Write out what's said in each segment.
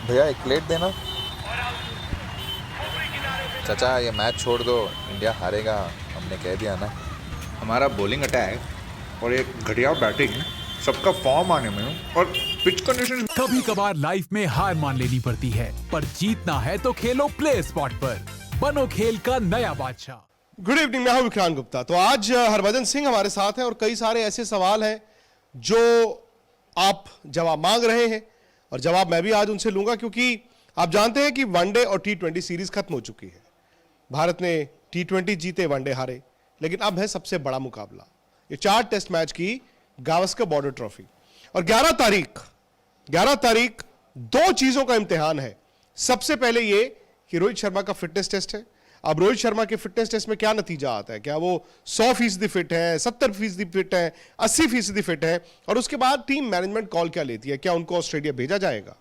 भैया एक प्लेट देना। चाचा ये मैच छोड़ दो, इंडिया हारेगा, हमने कह दिया ना। हमारा बॉलिंग अटैक और एक घटिया बैटिंग, सबका फॉर्म आने में और पिच कंडीशन। कभी कभार लाइफ में हार मान लेनी पड़ती है, पर जीतना है तो खेलो प्ले स्पॉट पर। बनो खेल का नया बादशाह। गुड इवनिंग, मैं हूं विक्रांत गुप्ता। तो आज हरभजन सिंह हमारे साथ हैं और कई सारे ऐसे सवाल हैं जो आप जवाब मांग रहे हैं और जवाब मैं भी आज उनसे लूंगा, क्योंकि आप जानते हैं कि वनडे और T20 सीरीज खत्म हो चुकी है। भारत ने T20 जीते, वनडे हारे, लेकिन अब है सबसे बड़ा मुकाबला, ये 4 टेस्ट मैच की गावस्कर बॉर्डर ट्रॉफी। और 11 तारीख 2 चीजों का इम्तिहान है। सबसे पहले ये कि रोहित शर्मा का फिटनेस टेस्ट है। अब रोहित शर्मा के फिटनेस टेस्ट में क्या नतीजा आता है, क्या वो 100% फिट है, 70% फिट है, 80% फिट है, और उसके बाद टीम मैनेजमेंट कॉल क्या लेती है, क्या उनको ऑस्ट्रेलिया भेजा जाएगा।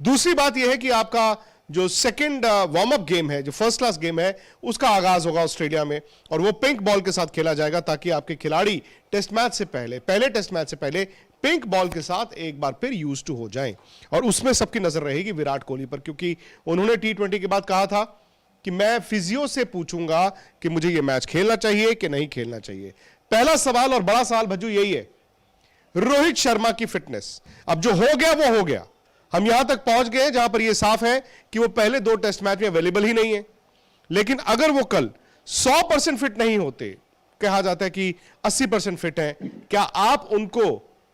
दूसरी बात यह है कि आपका जो सेकंड वार्म अप गेम है, जो फर्स्ट क्लास गेम है, उसका आगाज होगा ऑस्ट्रेलिया में और वो पिंक बॉल के साथ खेला जाएगा, ताकि आपके खिलाड़ी पहले टेस्ट मैच से पहले पिंक बॉल के साथ एक बार फिर यूज टू हो जाएं। और उसमें सबकी नजर रहेगी विराट कोहली पर, क्योंकि उन्होंने T20 के बाद कहा था कि मैं फिजियो से पूछूंगा कि मुझे यह मैच खेलना चाहिए कि नहीं खेलना चाहिए। पहला सवाल और बड़ा सवाल भज्जू यही है, रोहित शर्मा की फिटनेस। अब जो हो गया वो हो गया, हम यहां तक पहुंच गए जहां पर यह साफ है कि वो पहले 2 टेस्ट मैच में अवेलेबल ही नहीं है। लेकिन अगर वो कल 100% फिट नहीं होते, कहा जाता है कि 80% फिट है, क्या आप उनको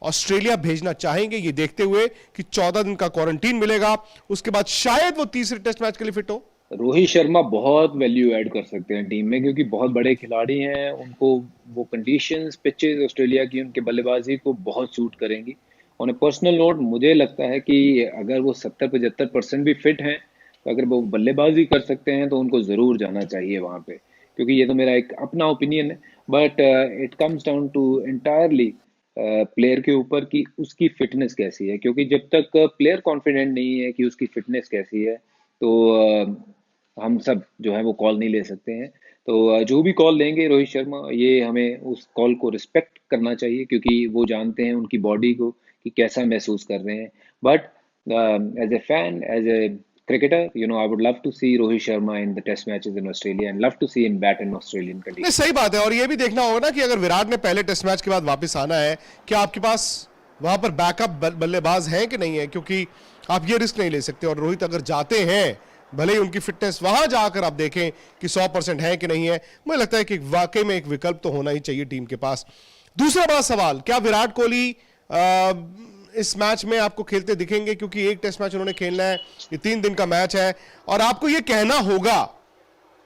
ऑस्ट्रेलिया भेजना चाहेंगे, ये देखते हुए कि 14 दिन का क्वारंटीन मिलेगा, उसके बाद शायद वो तीसरे टेस्ट मैच के लिए फिट हो? रोहित शर्मा बहुत वैल्यू ऐड कर सकते हैं टीम में, क्योंकि बहुत बड़े खिलाड़ी हैं। उनको वो कंडीशंस, पिचेस ऑस्ट्रेलिया की उनके बल्लेबाजी को बहुत सूट करेंगी। ऑन ए पर्सनल नोट, मुझे लगता है कि अगर वो 70-75% भी फिट हैं, तो अगर वो बल्लेबाजी कर सकते हैं तो उनको ज़रूर जाना चाहिए वहाँ पे, क्योंकि ये तो मेरा एक अपना ओपिनियन है। But it comes down to entirely player के ऊपर कि उसकी फिटनेस कैसी है, क्योंकि जब तक प्लेयर कॉन्फिडेंट नहीं है कि उसकी फिटनेस कैसी है, तो हम सब जो है वो कॉल नहीं ले सकते हैं। तो जो भी कॉल लेंगे रोहित शर्मा, ये हमें उस कॉल को रिस्पेक्ट करना चाहिए, क्योंकि वो जानते हैं उनकी बॉडी को कि कैसा महसूस कर रहे हैं। But as a fan, as a cricketer, I would love to see Rohit Sharma in the test matches in Australia and love to see him bat in Australian नहीं, conditions. सही बात है। और ये भी देखना होगा ना कि अगर विराट ने पहले टेस्ट मैच के बाद वापस आना है, क्या आपके पास वहां पर बैकअप बल्लेबाज हैं कि नहीं है, क्योंकि आप ये रिस्क नहीं ले सकते। और रोहित अगर जाते हैं, भले ही उनकी फिटनेस वहां जाकर आप देखें कि 100% है कि नहीं है, मुझे लगता है कि वाकई में एक विकल्प तो होना ही चाहिए टीम के पास। दूसरा बड़ा सवाल, क्या विराट कोहली इस मैच में आपको खेलते दिखेंगे, क्योंकि एक टेस्ट मैच उन्होंने खेलना है, ये 3 दिन का मैच है, और आपको ये कहना होगा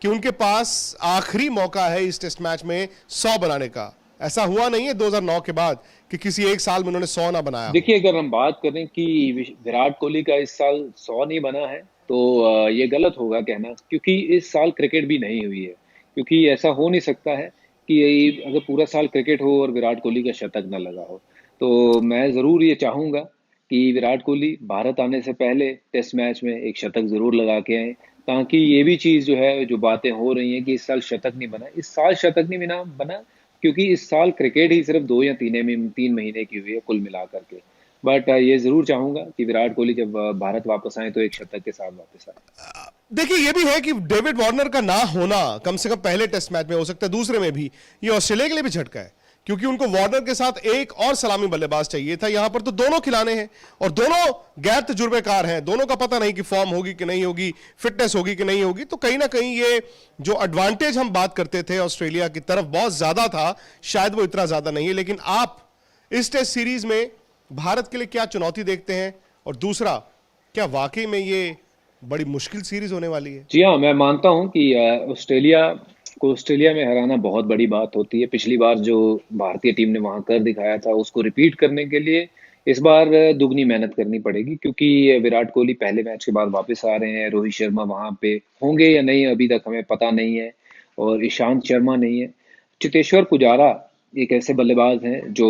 कि उनके पास आखिरी मौका है इस टेस्ट मैच में 100 बनाने का। ऐसा हुआ नहीं है 2009 के बाद कि किसी एक साल में उन्होंने 100 ना बनाया। देखिए, अगर हम बात करें कि विराट कोहली का इस साल 100 नहीं बना है, तो ये गलत होगा कहना, क्योंकि इस साल क्रिकेट भी नहीं हुई है। क्योंकि ऐसा हो नहीं सकता है कि अगर पूरा साल क्रिकेट हो और विराट कोहली का शतक ना लगा हो। तो मैं ज़रूर ये चाहूँगा कि विराट कोहली भारत आने से पहले टेस्ट मैच में एक शतक ज़रूर लगा के आए, ताकि ये भी चीज़ जो है, जो बातें हो रही हैं कि इस साल शतक नहीं बना, इस साल शतक नहीं बना क्योंकि इस साल क्रिकेट ही सिर्फ 2 या 3 महीने की हुई है कुल मिला करके। बट ये ज़रूर चाहूँगा कि विराट कोहली जब भारत वापस आए तो एक शतक के साथ वापस आए। देखिए, ये भी है कि डेविड वार्नर का ना होना कम से कम पहले टेस्ट मैच में, हो सकता है दूसरे में भी, ये ऑस्ट्रेलिया के लिए भी झटका है, क्योंकि उनको वार्नर के साथ एक और सलामी बल्लेबाज चाहिए था। यहां पर तो दोनों खिलाने हैं और दोनों गैर तजुर्बेकार हैं, दोनों का पता नहीं कि फॉर्म होगी कि नहीं होगी, फिटनेस होगी कि नहीं होगी। तो कहीं ना कहीं ये जो एडवांटेज हम बात करते थे ऑस्ट्रेलिया की तरफ बहुत ज्यादा था, शायद वो इतना ज्यादा नहीं है। लेकिन आप इस टेस्ट सीरीज में भारत के लिए क्या चुनौती देखते हैं, और दूसरा, क्या वाकई में ये बड़ी मुश्किल सीरीज होने वाली है? जी हाँ, मैं मानता हूँ कि ऑस्ट्रेलिया में हराना बहुत बड़ी बात होती है। पिछली बार जो भारतीय टीम ने वहाँ कर दिखाया था, उसको रिपीट करने के लिए इस बार दुगनी मेहनत करनी पड़ेगी, क्योंकि विराट कोहली पहले मैच के बाद वापस आ रहे हैं। रोहित शर्मा वहाँ पे होंगे या नहीं अभी तक हमें पता नहीं है, और ईशांत शर्मा नहीं है। चेतेश्वर पुजारा एक ऐसे बल्लेबाज हैं जो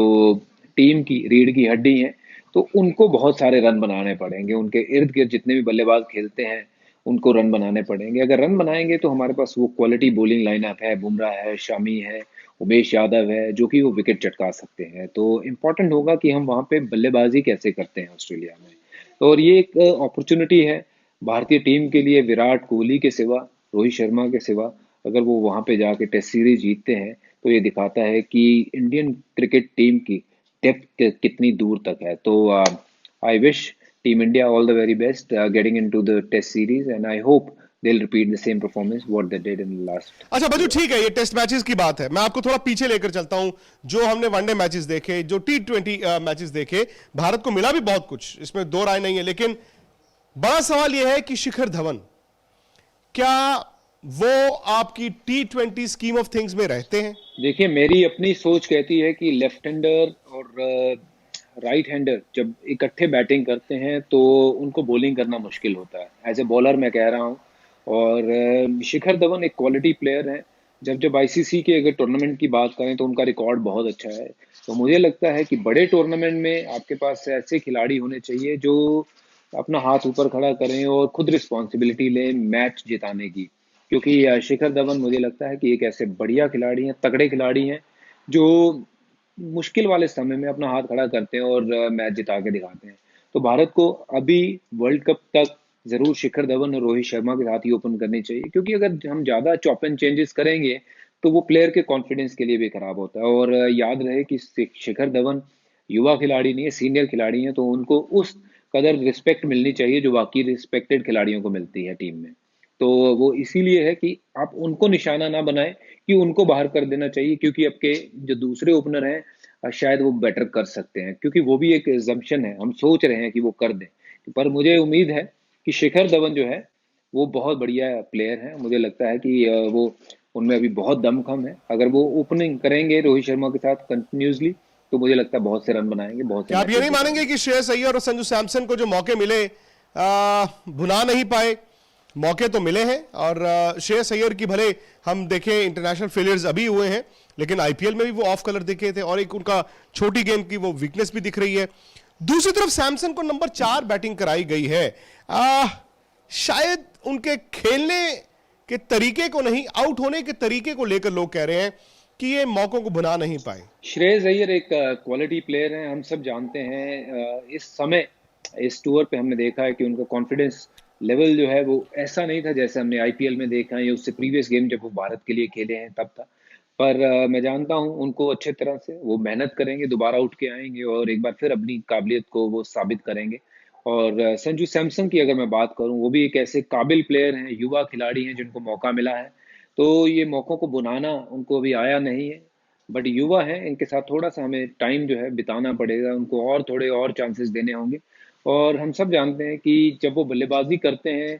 टीम की रीढ़ की हड्डी हैं, तो उनको बहुत सारे रन बनाने पड़ेंगे। उनके इर्द गिर्द जितने भी बल्लेबाज खेलते हैं, उनको रन बनाने पड़ेंगे। अगर रन बनाएंगे तो हमारे पास वो क्वालिटी बॉलिंग लाइनअप है, बुमराह है, शमी है, उमेश यादव है, जो कि वो विकेट चटका सकते हैं। तो इम्पोर्टेंट होगा कि हम वहाँ पे बल्लेबाजी कैसे करते हैं ऑस्ट्रेलिया में। और ये एक अपॉर्चुनिटी है भारतीय टीम के लिए। विराट कोहली के सिवा, रोहित शर्मा के सिवा अगर वो वहां पे जाके टेस्ट सीरीज जीतते हैं तो ये दिखाता है कि इंडियन क्रिकेट टीम की डेप्थ कितनी दूर तक है। तो I wish team India all the very best getting into the test series, and I hope they'll repeat the same performance what they did in the last। अच्छा बजू, ठीक है, ये टेस्ट मैचेस की बात है, मैं आपको थोड़ा पीछे लेकर चलता हूं। जो हमने वनडे मैचेस देखे, जो T20 मैचेस देखे, भारत को मिला भी बहुत कुछ, इसमें दो राय नहीं है, लेकिन बड़ा सवाल यह है कि शिखर धवन, क्या वो आपकी T20 स्कीम ऑफ थिंग्स में रहते हैं? देखिए, मेरी अपनी सोच कहती है कि लेफ्ट हैंडर और राइट हैंडर जब इकट्ठे बैटिंग करते हैं तो उनको बॉलिंग करना मुश्किल होता है। एज ए बॉलर मैं कह रहा हूँ। और शिखर धवन एक क्वालिटी प्लेयर है। जब आईसीसी के अगर टूर्नामेंट की बात करें तो उनका रिकॉर्ड बहुत अच्छा है। तो मुझे लगता है कि बड़े टूर्नामेंट में आपके पास ऐसे खिलाड़ी होने चाहिए जो अपना हाथ ऊपर खड़ा करें और खुद रिस्पॉन्सिबिलिटी लें मैच जिताने की। क्योंकि शिखर धवन मुझे लगता है कि एक ऐसे बढ़िया खिलाड़ी हैं, तगड़े खिलाड़ी हैं, जो मुश्किल वाले समय में अपना हाथ खड़ा करते हैं और मैच जिता के दिखाते हैं। तो भारत को अभी वर्ल्ड कप तक जरूर शिखर धवन और रोहित शर्मा के साथ ही ओपन करनी चाहिए, क्योंकि अगर हम ज्यादा चॉप एंड चेंजेस करेंगे तो वो प्लेयर के कॉन्फिडेंस के लिए भी खराब होता है। और याद रहे कि शिखर धवन युवा खिलाड़ी नहीं है, सीनियर खिलाड़ी हैं, तो उनको उस कदर रिस्पेक्ट मिलनी चाहिए जो बाकी रिस्पेक्टेड खिलाड़ियों को मिलती है टीम में। तो वो इसीलिए है कि आप उनको निशाना ना बनाएं कि उनको बाहर कर देना चाहिए, क्योंकि आपके जो दूसरे ओपनर हैं शायद वो बेटर कर सकते हैं, क्योंकि वो भी एक एजम्पशन है, हम सोच रहे हैं कि वो कर दें। पर मुझे उम्मीद है कि शिखर धवन जो है वो बहुत बढ़िया प्लेयर है। मुझे लगता है कि वो उनमें अभी बहुत दमखम है। अगर वो ओपनिंग करेंगे रोहित शर्मा के साथ कंटिन्यूसली तो मुझे लगता है बहुत से रन बनाएंगे। बहुत से आप ये नहीं मानेंगे कि श्रेयस अय्यर और संजू सैमसन को जो मौके मिले भुना नहीं पाए? मौके तो मिले हैं, और श्रेयस अय्यर की भले हम देखें इंटरनेशनल फेलियर्स अभी हुए हैं, लेकिन आईपीएल में भी वो ऑफ कलर दिखे थे, और एक उनका छोटी गेंद की वो वीकनेस भी दिख रही है। दूसरी तरफ सैमसन को नंबर 4 बैटिंग कराई गई है। शायद उनके खेलने के तरीके को नहीं, आउट होने के तरीके को लेकर लोग कह रहे हैं कि ये मौकों को भुना नहीं पाए। श्रेयस अय्यर एक क्वालिटी प्लेयर है, हम सब जानते हैं। इस समय इस टूर पे हमने देखा है कि उनका कॉन्फिडेंस लेवल जो है वो ऐसा नहीं था जैसे हमने आईपीएल में देखा है या उससे प्रीवियस गेम जब वो भारत के लिए खेले हैं तब था। पर मैं जानता हूं उनको अच्छे तरह से वो मेहनत करेंगे, दोबारा उठ के आएंगे और एक बार फिर अपनी काबिलियत को वो साबित करेंगे। और संजू सैमसन की अगर मैं बात करूं, वो भी एक ऐसे काबिल प्लेयर हैं, युवा खिलाड़ी हैं जिनको मौका मिला है। तो ये मौकों को बुनाना उनको अभी आया नहीं है, बट युवा है, इनके साथ थोड़ा सा हमें टाइम जो है बिताना पड़ेगा, उनको और थोड़े और चांसेस देने होंगे। और हम सब जानते हैं कि जब वो बल्लेबाजी करते हैं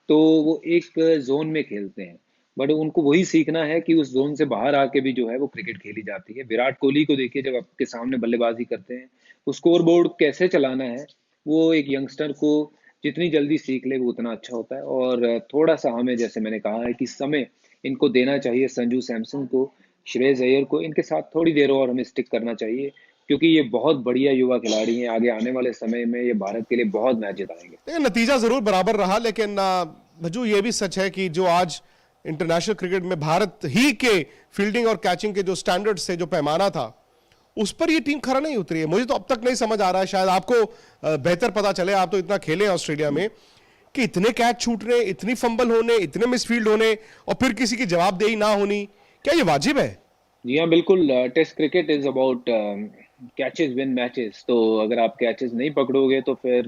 तो वो एक जोन में खेलते हैं, बट उनको वही सीखना है कि उस जोन से बाहर आके भी जो है वो क्रिकेट खेली जाती है। विराट कोहली को देखिए, जब आपके सामने बल्लेबाजी करते हैं तो स्कोर बोर्ड कैसे चलाना है वो एक यंगस्टर को जितनी जल्दी सीख ले वो उतना अच्छा होता है। और थोड़ा सा हमें, जैसे मैंने कहा है, कि समय इनको देना चाहिए, संजू सैमसन को, श्रेयस अय्यर को, इनके साथ थोड़ी देर और हमें स्टिक करना चाहिए, क्योंकि ये बहुत बढ़िया युवा खिलाड़ी हैं। आगे आने वाले समय में ये भारत के लिए बहुत मैच जिताएंगे। नतीजा जरूर बराबर रहा, लेकिन भज्जू ये भी सच है कि जो आज इंटरनेशनल क्रिकेट में भारत ही के फील्डिंग और कैचिंग के जो स्टैंडर्ड्स थे, जो पैमाना था, उस पर ये टीम खरा नहीं उतरी है। मुझे तो अब तक नहीं समझ आ रहा है, शायद आपको बेहतर पता चले, आप तो इतना खेले हैं ऑस्ट्रेलिया में, कि इतने कैच छूटने, इतनी फंबल होने, इतने मिसफील्ड होने और फिर किसी की जवाबदेही ना होनी, क्या ये वाजिब है? जी हाँ, बिल्कुल। Test cricket is about catches win matches. तो अगर आप कैचेस नहीं पकड़ोगे तो फिर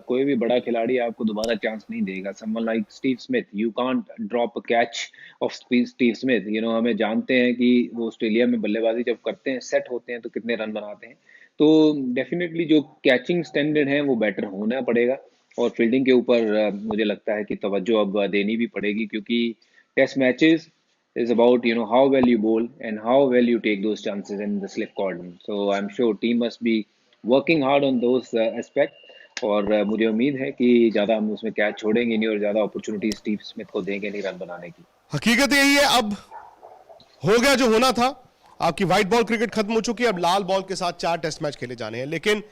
कोई भी बड़ा खिलाड़ी आपको दोबारा चांस नहीं देगा। Someone like Steve Smith, you can't drop a catch of Steve Smith. हमें जानते हैं कि वो ऑस्ट्रेलिया में बल्लेबाजी जब करते हैं, सेट होते हैं, तो कितने रन बनाते हैं। तो डेफिनेटली जो कैचिंग स्टैंडर्ड है वो बेटर होना पड़ेगा, और फील्डिंग के ऊपर मुझे लगता है कि तवज्जो अब देनी भी पड़ेगी, क्योंकि test matches is about how well you bowl and how well you take those chances in the slip cordon. So I'm sure team must be working hard on those aspect, और मुझे उम्मीद है कि ज़्यादा हम उसमें कैच छोड़ेंगे नहीं और ज़्यादा अपॉर्चुनिटी स्टीव स्मिथ को देंगे नहीं रन बनाने की। हकीकत यही है, अब हो गया जो होना था। आपकी व्हाइट बॉल क्रिकेट खत्म हो चुकी है, अब लाल बॉल के साथ 4 टेस्ट मैच खेले जाने हैं। लेकिन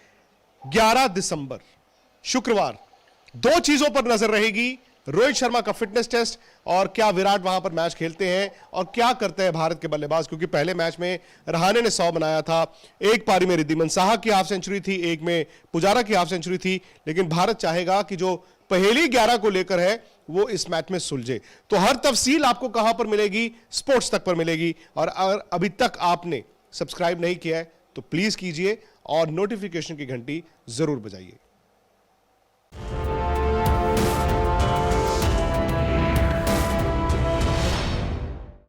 11 दिसंबर शुक्रवार 2 चीजों पर नजर रहेगी, रोहित शर्मा का फिटनेस टेस्ट और क्या विराट वहां पर मैच खेलते हैं और क्या करते हैं भारत के बल्लेबाज, क्योंकि पहले मैच में रहाणे ने 100 बनाया था, एक पारी में रिद्धिमान साहा की हाफ सेंचुरी थी, एक में पुजारा की हाफ सेंचुरी थी, लेकिन भारत चाहेगा कि जो पहेली 11 को लेकर है वो इस मैच में सुलझे। तो हर तफसील आपको कहां पर मिलेगी, स्पोर्ट्स तक पर मिलेगी। और अगर अभी तक आपने सब्सक्राइब नहीं किया है तो प्लीज कीजिए और नोटिफिकेशन की घंटी जरूर बजाइए।